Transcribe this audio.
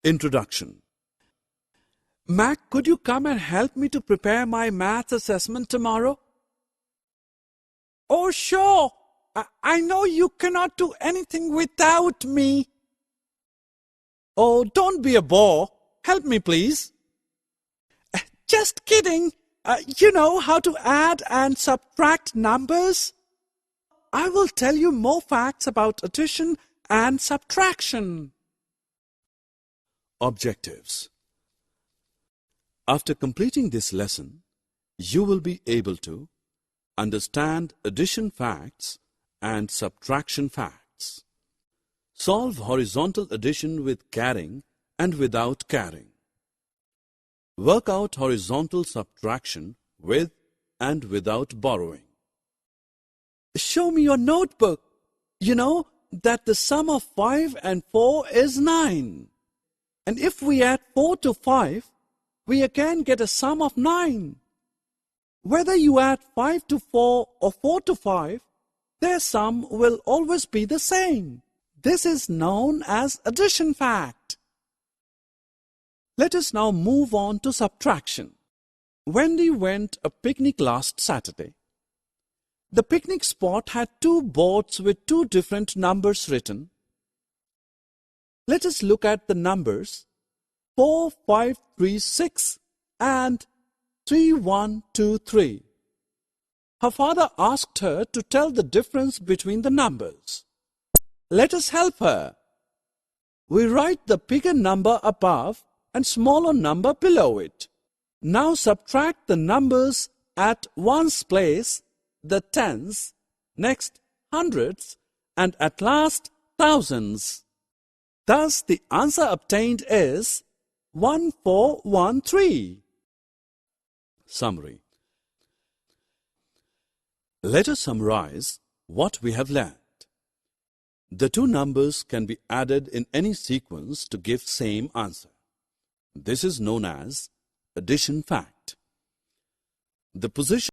Introduction. Mac, could you come and help me to prepare my maths assessment tomorrow? Oh, sure. I know you cannot do anything without me. Oh, don't be a bore. Help me, please. Just kidding. You know how to add and subtract numbers? I will tell you more facts about addition and subtraction. Objectives. After completing this lesson, you will be able to understand addition facts and subtraction facts. Solve horizontal addition with carrying and without carrying. Work out horizontal subtraction with and without borrowing. Show me your notebook. You know that the sum of 5 and 4 is 9. And if we add 4 to 5, we again get a sum of 9. Whether you add 5 to 4 or 4 to 5, their sum will always be the same. This is known as addition fact. Let us now move on to subtraction. Wendy went a picnic last Saturday. The picnic spot had 2 boards with 2 different numbers written. Let us look at the numbers 4536 and 3123. Her father asked her to tell the difference between the numbers. Let us help her. We write the bigger number above and smaller number below it. Now subtract the numbers at ones place, the tens, next hundreds, and at last thousands. Thus, the answer obtained is 1413. Summary. Let us summarize what we have learned. The 2 numbers can be added in any sequence to give same answer. This is known as addition fact. The position